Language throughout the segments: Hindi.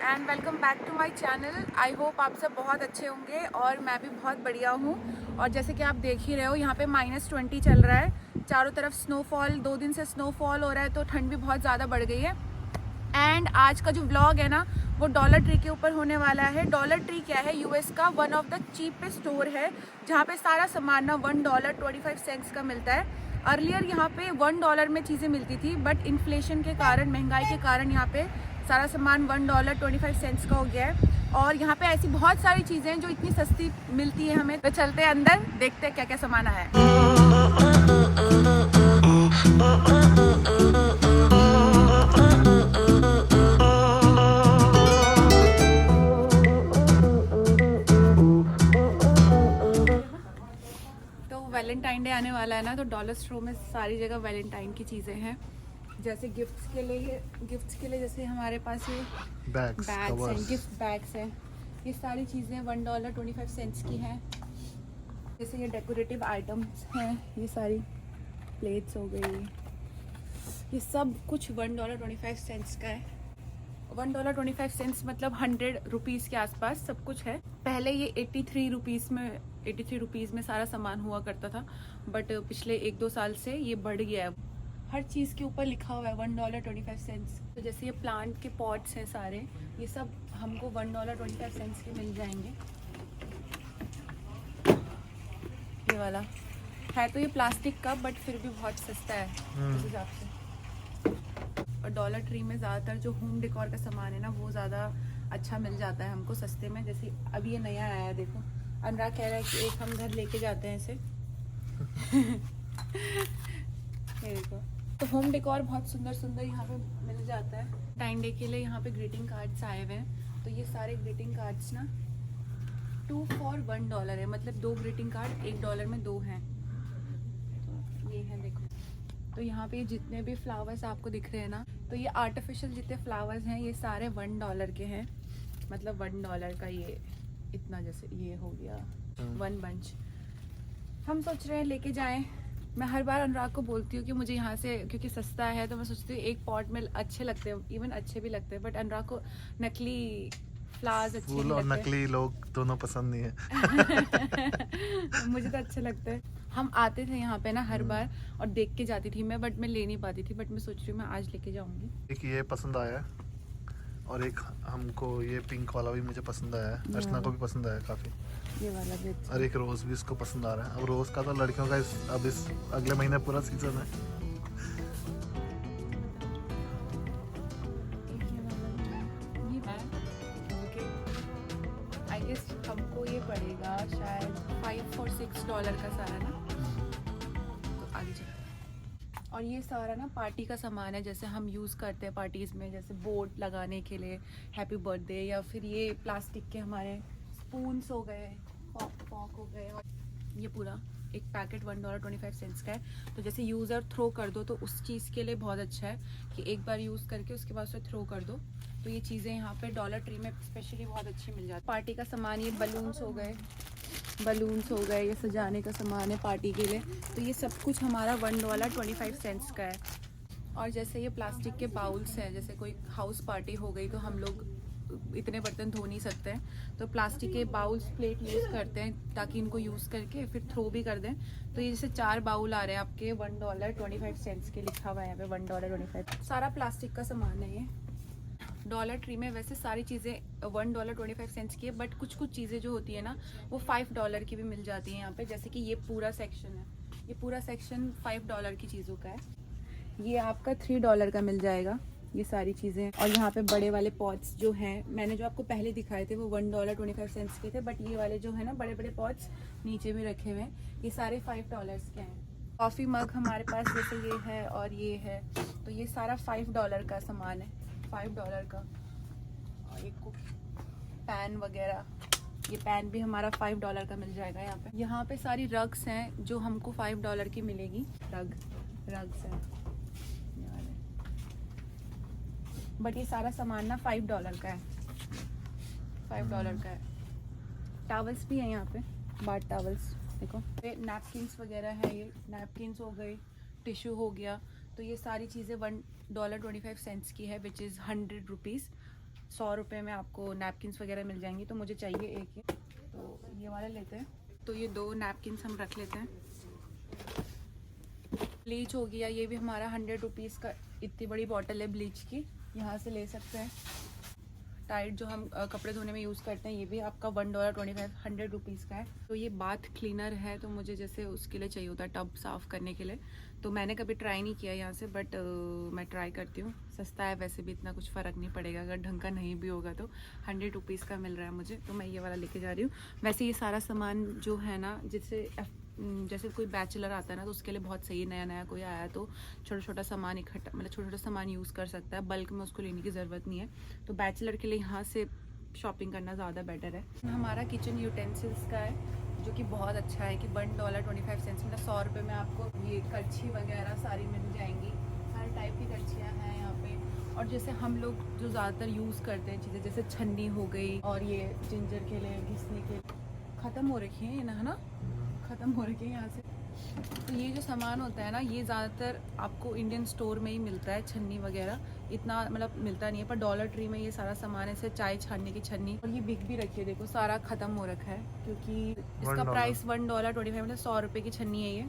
And welcome back to my channel. I hope आप सब बहुत अच्छे होंगे और मैं भी बहुत बढ़िया हूँ। और जैसे कि आप देख ही रहे हो, यहाँ पे -20 चल रहा है। चारों तरफ स्नोफॉल, 2 दिन से स्नोफॉल हो रहा है, तो ठंड भी बहुत ज़्यादा बढ़ गई है। एंड आज का जो व्लॉग है ना, वो डॉलर ट्री के ऊपर होने वाला है। डॉलर ट्री क्या है? यूएस का one of the cheapest store है, जहाँ पे सारा सामान ना $1.25 का मिलता है। अर्लियर यहाँ पे $1 में चीज़ें मिलती थी, बट इन्फ्लेशन के कारण, महंगाई के कारण यहाँ पे सारा सामान $1.25 का हो गया है। और यहाँ पे ऐसी बहुत सारी चीज़ें हैं जो इतनी सस्ती मिलती है हमें। तो चलते हैं अंदर, देखते हैं क्या क्या सामान आया है। वैलेंटाइन डे आने वाला है ना, तो डॉलर स्टोर में सारी जगह वैलेंटाइन की चीज़ें हैं। जैसे गिफ्ट्स के लिए जैसे हमारे पास ये बैग्स हैं, गिफ्ट बैग्स हैं। ये सारी चीज़ें $1.25 की हैं। जैसे ये डेकोरेटिव आइटम्स हैं, ये सारी प्लेट्स हो गई, ये सब कुछ $1.25 का है। $1.25 मतलब 100 रुपीज़ के आसपास सब कुछ है। पहले ये 83 रुपीज़ में सारा सामान हुआ करता था, बट पिछले 1-2 साल से ये बढ़ गया है। हर चीज़ के ऊपर लिखा हुआ है $1.25। तो जैसे ये प्लांट के पॉट्स हैं सारे, ये सब हमको $1.25 के मिल जाएंगे। ये वाला है तो ये प्लास्टिक का, बट फिर भी बहुत सस्ता है उस हिसाब से। और डॉलर ट्री में ज़्यादातर जो होम डेकोर का सामान है ना, वो ज़्यादा अच्छा मिल जाता है हमको सस्ते में। जैसे अभी ये नया आया है, देखो अनुराग कह रहा है कि एक हम घर लेके जाते हैं इसे। ये देखो, तो होम डेकोर बहुत सुंदर सुंदर यहाँ पे मिल जाता है। टाइम डे के लिए यहाँ पे ग्रीटिंग कार्ड्स आए हुए हैं। तो ये सारे ग्रीटिंग कार्ड्स ना 2 for $1 है, मतलब 2 ग्रीटिंग कार्ड $1 में 2 हैं। तो ये है, देखो। तो यहाँ पे जितने भी फ्लावर्स आपको दिख रहे हैं ना, तो ये आर्टिफिशियल जितने फ्लावर्स हैं, ये सारे $1 के हैं। मतलब $1 का ये इतना, जैसे ये हो गया 1 बंच। हम सोच रहे हैं लेके जाएं। मैं हर बार अनुराग को बोलती हूँ कि मुझे यहाँ से, क्योंकि सस्ता है, तो मैं सोचती हूँ एक पॉट में अच्छे लगते हैं, इवन अच्छे भी लगते हैं, बट अनुराग को नकली फ्लावर्स अच्छे नहीं लगते। नकली लोग दोनों पसंद नहीं है। मुझे तो अच्छे लगते हैं। हम आते थे यहाँ पे ना हर बार, और देख के जाती थी मैं, बट मैं ले नहीं पाती थी। बट मैं सोच रही हूँ मैं आज लेके जाऊंगी। एक ये पसंद आया है, और एक हमको ये पिंक वाला भी मुझे पसंद आया है। अर्चना को भी पसंद आया काफी। ये वाला भी अच्छा। और एक रोज भी इसको पसंद आ रहा है। अब रोज का तो लड़कियों का अब इस अगले महीने पूरा सीजन है। आई गेस हमको ये पड़ेगा शायद $5 or $6 का सारा ना। तो आगे चलते। और ये सारा ना पार्टी का सामान है, जैसे हम यूज़ करते हैं पार्टीज़ में, जैसे बोर्ड लगाने के लिए, हैप्पी बर्थडे, या फिर ये प्लास्टिक के हमारे स्पून्स हो गए, फॉक हो गए। और ये पूरा एक पैकेट $1.25 का है। तो जैसे यूज़ और थ्रो कर दो, तो उस चीज़ के लिए बहुत अच्छा है कि एक बार यूज़ करके उसके बाद उसे थ्रो कर दो। तो ये चीज़ें यहाँ पे डॉलर ट्री में स्पेशली बहुत अच्छी मिल जाती है। पार्टी का सामान, ये बलून्स हो गए, ये सजाने का सामान है पार्टी के लिए। तो ये सब कुछ हमारा $1.25 का है। और जैसे ये प्लास्टिक के बाउल्स हैं, जैसे कोई हाउस पार्टी हो गई, तो हम लोग इतने बर्तन धो नहीं सकते हैं, तो प्लास्टिक के बाउल्स, प्लेट यूज़ करते हैं, ताकि इनको यूज़ करके फिर थ्रो भी कर दें। तो ये जैसे 4 बाउल आ रहे हैं आपके $1.25 के, लिखा हुआ है यहाँ पे $1.25। सारा प्लास्टिक का सामान है ये। डॉलर ट्री में वैसे सारी चीज़ें $1.25 की है, बट कुछ चीज़ें जो होती है ना, वो $5 की भी मिल जाती हैं यहाँ पे। जैसे कि ये पूरा सेक्शन है, ये पूरा सेक्शन $5 की चीज़ों का है। ये आपका $3 का मिल जाएगा, ये सारी चीज़ें। और यहाँ पे बड़े वाले पॉट्स जो हैं, मैंने जो आपको पहले दिखाए थे वो $1.25 के थे, बट ये वाले जो है ना बड़े बड़े पॉट्स नीचे भी रखे हुए हैं, ये सारे $5 के हैं। कॉफ़ी मग हमारे पास जैसे ये है और ये है, तो ये सारा $5 का सामान है, $5 का। और ये पैन वगैरह, ये पैन भी हमारा $5 का मिल जाएगा यहाँ पे। यहाँ पे सारी रग्स हैं जो हमको $5 की मिलेगी। रग्स हैं, बट ये सारा सामान ना $5 का है, $5 का है। टावल्स भी हैं यहाँ पे, बाथ टावल्स, देखो। ये नैपकिन्स वगैरह है, ये नैपकिन्स हो गए, टिश्यू हो गया। तो ये सारी चीज़ें $1.25 की है, विच इज़ 100 रुपीज़। 100 रुपये में आपको नैपकिन्स वगैरह मिल जाएंगी, तो मुझे चाहिए एक ही, तो ये वाला लेते हैं। तो ये 2 नैपकिन्स हम रख लेते हैं। ब्लीच हो गया, ये भी हमारा 100 रुपीज़ का, इतनी बड़ी बॉटल है ब्लीच की, यहाँ से ले सकते हैं। टाइड जो हम कपड़े धोने में यूज़ करते हैं, ये भी आपका $1.25 100 रुपीज़ का है। तो ये बाथ क्लीनर है, तो मुझे जैसे उसके लिए चाहिए होता है टब साफ़ करने के लिए, तो मैंने कभी ट्राई नहीं किया यहाँ से, बट मैं ट्राई करती हूँ। सस्ता है वैसे भी, इतना कुछ फ़र्क नहीं पड़ेगा, अगर ढंग का नहीं भी होगा तो 100 रुपीज़ का मिल रहा है मुझे, तो मैं ये वाला लेके जा रही हूँ। वैसे ये सारा सामान जो है ना, जिससे जैसे कोई बैचलर आता है ना, तो उसके लिए बहुत सही है। नया नया कोई आया तो छोटा छोटा सामान इकट्ठा, मतलब छोटा छोटा सामान यूज़ कर सकता है, बल्क में उसको लेने की ज़रूरत नहीं है। तो बैचलर के लिए यहाँ से शॉपिंग करना ज़्यादा बेटर है। हमारा किचन यूटेंसिल्स का है, जो कि बहुत अच्छा है कि $1.25 मतलब 100 रुपये में आपको ये करछी वगैरह सारी मिल जाएंगी। हर टाइप की करछियाँ हैं यहाँ पे। और जैसे हम लोग जो ज़्यादातर यूज़ करते हैं चीज़ें, जैसे छन्नी हो गई, और ये जिंजर के लिए घिसने के, ख़त्म हो रखी है ना, ख़त्म हो रखी है यहाँ से। तो ये जो सामान होता है ना, ये ज़्यादातर आपको इंडियन स्टोर में ही मिलता है, छन्नी वगैरह इतना मतलब मिलता नहीं है, पर डॉलर ट्री में ये सारा सामान ऐसे चाय छानने की छन्नी, और ये बिक भी रखी है, देखो सारा ख़त्म हो रखा है, क्योंकि इसका प्राइस $1.25 मतलब 100 रुपये की छन्नी है ये।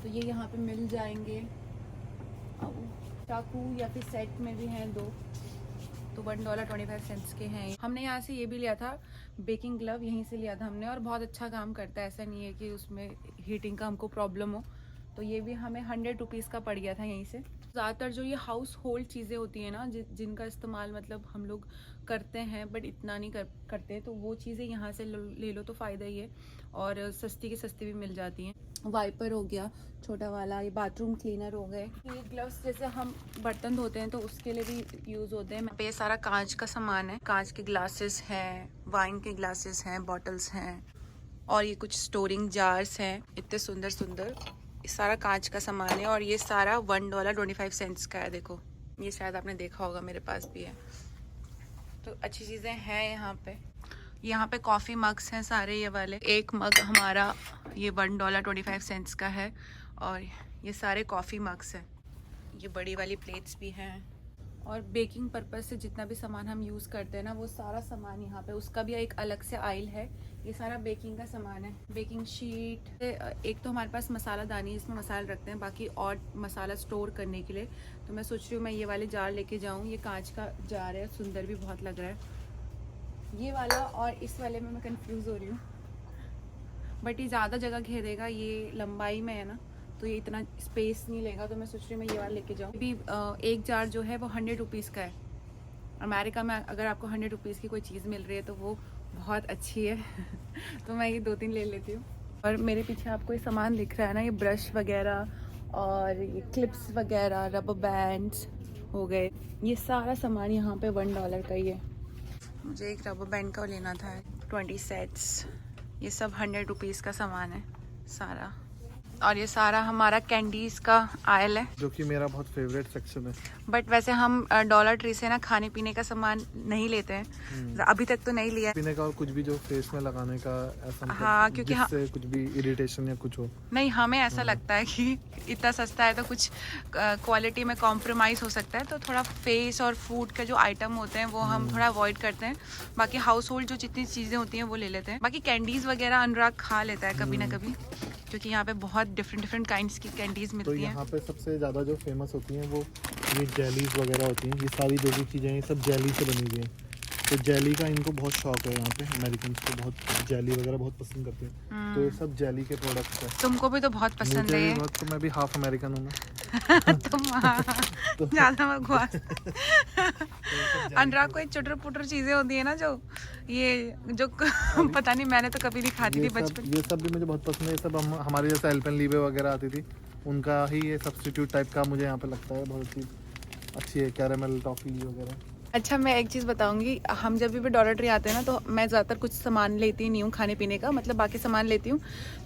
तो ये यहाँ पे मिल जाएंगे। चाकू या फिर सेट में भी हैं 2, तो $1.25 के हैं। हमने यहाँ से ये भी लिया था, बेकिंग ग्लव यहीं से लिया था हमने, और बहुत अच्छा काम करता है, ऐसा नहीं है कि उसमें हीटिंग का हमको प्रॉब्लम हो। तो ये भी हमें 100 रुपीज़ का पड़ गया था यहीं से। ज़्यादातर जो ये हाउस होल्ड चीज़ें होती हैं ना, जिनका इस्तेमाल मतलब हम लोग करते हैं बट इतना नहीं करते, तो वो चीज़ें यहाँ से ले लो तो फ़ायदा ही है, और सस्ती की सस्ती भी मिल जाती हैं। वाइपर हो गया छोटा वाला, ये बाथरूम क्लीनर हो गए। ये ग्लव्स जैसे हम बर्तन धोते हैं तो उसके लिए भी यूज़ होते हैं। पे ये सारा कांच का सामान है, कांच के ग्लासेस हैं, वाइन के ग्लासेस हैं, बॉटल्स हैं, और ये कुछ स्टोरिंग जार्स हैं, इतने सुंदर सुंदर। ये सारा कांच का सामान है, और ये सारा $1.25 का है। देखो ये शायद आपने देखा होगा, मेरे पास भी है। तो अच्छी चीज़ें हैं यहाँ पे। यहाँ पे कॉफ़ी मग्स हैं सारे, ये वाले। एक मग हमारा ये $1.25 का है, और ये सारे कॉफ़ी मग्स हैं। ये बड़ी वाली प्लेट्स भी हैं, और बेकिंग पर्पस से जितना भी सामान हम यूज़ करते हैं ना, वो सारा सामान यहाँ पे, उसका भी एक अलग से आइल है। ये सारा बेकिंग का सामान है, बेकिंग शीट। एक तो हमारे पास मसाला दानी, इसमें मसाला रखते हैं, बाकी और मसाला स्टोर करने के लिए। तो मैं सोच रही हूँ मैं ये वाले जार लेके जाऊँ। ये कांच का जार है, सुंदर भी बहुत लग रहा है ये वाला, और इस वाले में मैं कंफ्यूज हो रही हूँ, बट ये ज़्यादा जगह घेरेगा, ये लंबाई में है ना, तो ये इतना स्पेस नहीं लेगा। तो मैं सोच रही हूँ मैं ये वाला लेके जाऊँ। अभी एक जार जो है वो 100 रुपीज़ का है। अमेरिका में अगर आपको 100 रुपीज़ की कोई चीज़ मिल रही है तो वो बहुत अच्छी है तो मैं ये 2-3 ले लेती हूँ। और मेरे पीछे आपको ये सामान दिख रहा है ना, ये ब्रश वगैरह और ये क्लिप्स वगैरह, रबर बैंड्स हो गए, ये सारा सामान यहाँ पे $1 का ही है। मुझे एक रबर बैंड का लेना था, 20 सेट्स। ये सब 100 रुपीज़ का सामान है सारा। और ये सारा हमारा कैंडीज़ का आयल है, जो कि मेरा बहुत फेवरेट सेक्शन है। बट वैसे हम डॉलर ट्री से ना खाने पीने का सामान नहीं लेते हैं, अभी तक तो नहीं लिया पीने का, और कुछ भी जो फेस में लगाने का ऐसा, हाँ, क्योंकि कुछ भी इरिटेशन या कुछ हो नहीं, हमें ऐसा लगता है कि इतना सस्ता है तो कुछ क्वालिटी में कॉम्प्रोमाइज़ हो सकता है, तो थोड़ा फेस और फूड का जो आइटम होते हैं वो हम थोड़ा अवॉइड करते हैं। बाकी हाउस होल्ड जो जितनी चीज़ें होती हैं वो ले लेते हैं। बाकी कैंडीज़ वगैरह अनुराग खा लेता है कभी ना कभी, क्योंकि यहाँ पे बहुत डिफरेंट काइंड्स की कैंडीज़ मिलती हैं। तो यहाँ पे सबसे ज़्यादा जो फेमस होती हैं वो ये जेलीज वगैरह होती हैं। ये सारी जो भी चीज़ें हैं सब जेली से बनी हुई हैं, तो जेली का इनको बहुत शौक है यहाँ पे। अमेरिकन को बहुत जेली वगैरह बहुत पसंद करते हैं, तो ये सब जेली के प्रोडक्ट्स हैं। तुमको भी तो बहुत पसंद है। तो मैं भी हाफ अमेरिकन हूँ तुम ज़्यादा बकवास। अनुराग को चुटर पुटर चीज़ें होती है ना, जो पता नहीं, मैंने तो कभी नहीं खाती थी बचपन। ये सब भी मुझे बहुत पसंद है। ये सब हमारे जैसे एल्पेनलीबे वगैरह आती थी, उनका ही ये सब्स्टिट्यूट टाइप का मुझे यहाँ पे लगता है। बहुत चीज़ अच्छी है, कैरेमल टॉफ़ी वगैरह। अच्छा, मैं एक चीज़ बताऊंगी, हम जब भी डॉलर ट्री आते हैं ना, तो मैं ज़्यादातर कुछ सामान लेती नहीं हूँ खाने पीने का, मतलब बाकी सामान लेती हूँ।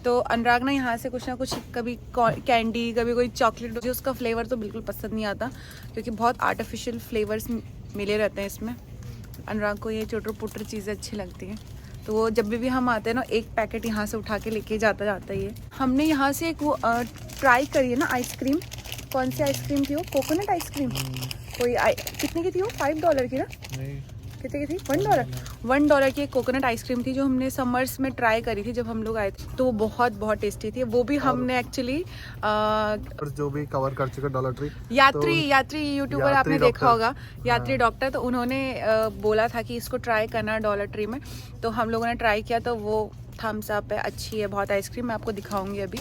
तो अनुराग ना यहाँ से कुछ ना कुछ, कभी कैंडी, कभी कोई चॉकलेट, मुझे उसका फ्लेवर तो बिल्कुल पसंद नहीं आता, क्योंकि बहुत आर्टिफिशियल फ्लेवर्स मिले रहते हैं इसमें। अनुराग को ये चोटर पुटर चीज़ें अच्छी लगती हैं, तो वो जब भी हम आते हैं ना, एक पैकेट यहाँ से उठा के लेके जाता ही है। हमने यहाँ से एक वो ट्राई करी है ना आइसक्रीम, कौन सी आइसक्रीम थी वो, कोकोनट आइसक्रीम। कोई कितने की थी वो? $5 की ना? नहीं, कितने की थी? $1 की एक कोकोनट आइसक्रीम थी जो हमने समर्स में ट्राई करी थी जब हम लोग आए थे, तो वो बहुत बहुत टेस्टी थी। वो भी हमने एक्चुअली और जो भी कवर कर चुका डॉलर ट्री, यात्री यूट्यूबर यात्री आपने देखा डॉक्टर। होगा, यात्री हाँ। डॉक्टर, तो उन्होंने बोला था कि इसको ट्राई करना डॉलर ट्री में, तो हम लोगों ने ट्राई किया, तो वो थम्स अप है, अच्छी है बहुत आइसक्रीम। मैं आपको दिखाऊंगी अभी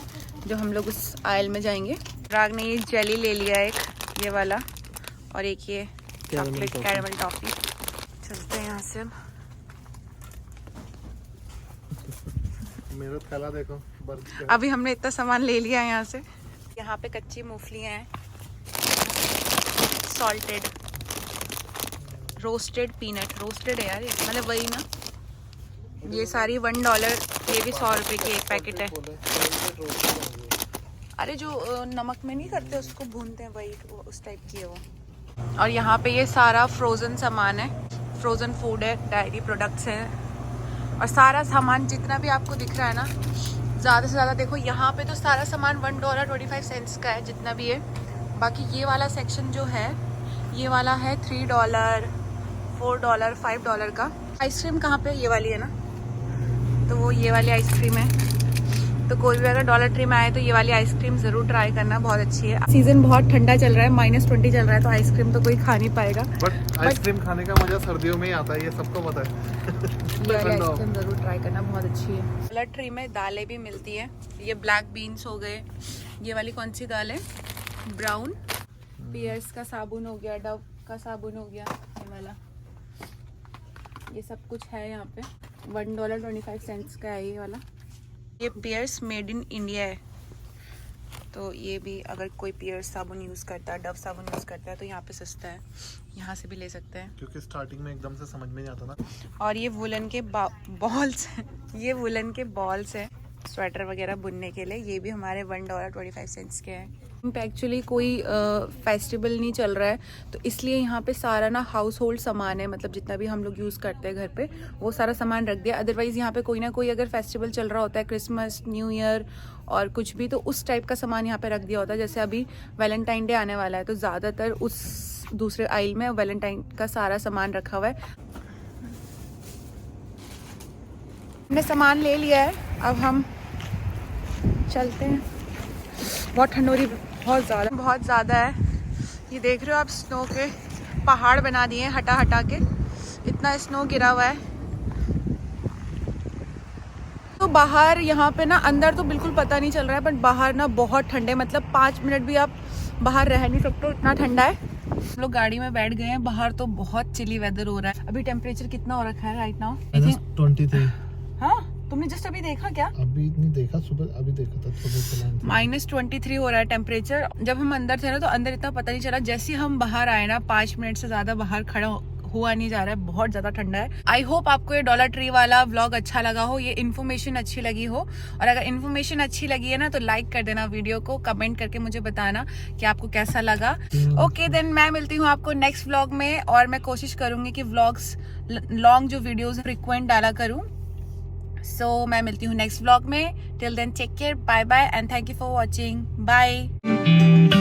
जो हम लोग उस आयल में जाएंगे। राग ने ये जेली ले लिया एक, ये वाला, और एक ये चॉकलेट कैरेमल टॉफी। चलते हैं यहाँ से अब। मेरा थैला देखो, बर्फ का। अभी हमने इतना सामान ले लिया है यहाँ से। यहाँ पे कच्ची मूंगफलियाँ हैं, सॉल्टेड, रोस्टेड पीनट, रोस्टेड है यार ये, मतलब वही ना। ये सारी $1, ये भी 100 रुपए की एक पैकेट है। अरे जो नमक में नहीं करते उसको भूनते हैं, वही उस टाइप की है वो। और यहाँ पे ये सारा फ्रोज़न सामान है, फ्रोज़न फूड है, डायरी प्रोडक्ट्स हैं, और सारा सामान जितना भी आपको दिख रहा है ना, ज़्यादा से ज़्यादा देखो यहाँ पे तो सारा सामान $1.25 का है जितना भी है। बाकी ये वाला सेक्शन जो है, ये वाला है $3, $4, $5 का। आइसक्रीम कहाँ पे? ये वाली है ना, तो वो ये वाली आइसक्रीम है। तो कोई भी अगर डॉलर ट्री में आए तो ये वाली आइसक्रीम ज़रूर ट्राई करना, बहुत अच्छी है। सीज़न बहुत ठंडा चल रहा है, -20 चल रहा है, तो आइसक्रीम तो कोई खा नहीं पाएगा। बट आइसक्रीम खाने का मजा सर्दियों में ही आता है, ये सबको पता है। ये वाली आइसक्रीम ज़रूर ट्राई करना, बहुत अच्छी है। डॉलर ट्री में दालें भी मिलती है, ये ब्लैक बीन्स हो गए, ये वाली कौन सी दाल है? ब्राउन। पियर्स का साबुन हो गया, डव का साबुन हो गया, ये वाला, ये सब कुछ है यहाँ पे। $1.25 का है ये वाला। ये पियर्स मेड इन इंडिया है, तो ये भी अगर कोई पियर्स साबुन यूज़ करता है, डव साबुन यूज़ करता है, तो यहाँ पे सस्ता है, यहाँ से भी ले सकते हैं। क्योंकि स्टार्टिंग में एकदम से समझ में नहीं आता ना। और ये वुलन के बॉल्स हैं, ये वुलन के बॉल्स हैं स्वेटर वगैरह बुनने के लिए, ये भी हमारे $1.25 के हैं। एक्चुअली कोई फेस्टिवल नहीं चल रहा है, तो इसलिए यहाँ पे सारा ना हाउस होल्ड सामान है, मतलब जितना भी हम लोग यूज़ करते हैं घर पे, वो सारा सामान रख दिया। अदरवाइज़ यहाँ पे कोई ना कोई अगर फेस्टिवल चल रहा होता है, क्रिसमस, न्यू ईयर और कुछ भी, तो उस टाइप का सामान यहाँ पे रख दिया होता है। जैसे अभी वैलेंटाइन डे आने वाला है, तो ज़्यादातर उस दूसरे आइल में वैलेंटाइन का सारा सामान रखा हुआ है। हमने सामान ले लिया है, अब हम चलते हैं। बहुत ठंड हो रही, बहुत ज़्यादा है। ये देख रहे हो आप, स्नो के पहाड़ बना दिए हैं हटा हटा के, इतना स्नो गिरा हुआ है। तो बाहर यहाँ पे ना, अंदर तो बिल्कुल पता नहीं चल रहा है, बट बाहर ना बहुत ठंड है, मतलब 5 मिनट भी आप बाहर रह नहीं सकते, इतना ठंडा है। हम लोग गाड़ी में बैठ गए हैं, बाहर तो बहुत चिली वेदर हो रहा है। अभी टेम्परेचर कितना हो रखा है राइट नाउ? -23। हाँ, तुमने जस्ट अभी देखा क्या? अभी नहीं देखा, सुबह अभी देखा था, -23 हो रहा है टेम्परेचर। जब हम अंदर थे ना, तो अंदर इतना पता नहीं चला, जैसे हम बाहर आए ना, 5 मिनट से ज्यादा बाहर खड़ा हुआ नहीं जा रहा है, बहुत ज्यादा ठंडा है। आई होप आपको ये डॉलर ट्री वाला व्लॉग अच्छा लगा हो, ये इन्फॉर्मेशन अच्छी लगी हो, और अगर इन्फॉर्मेशन अच्छी लगी है ना, तो लाइक कर देना वीडियो को, कमेंट करके मुझे बताना कि आपको कैसा लगा। ओके देन, मैं मिलती हूँ आपको नेक्स्ट व्लॉग में, और मैं कोशिश करूंगी कि व्लॉग्स लॉन्ग जो वीडियोज फ्रिक्वेंट डाला करूँ। So मैं मिलती हूँ नेक्स्ट व्लॉग में। Till then take care, bye bye and thank you for watching, bye.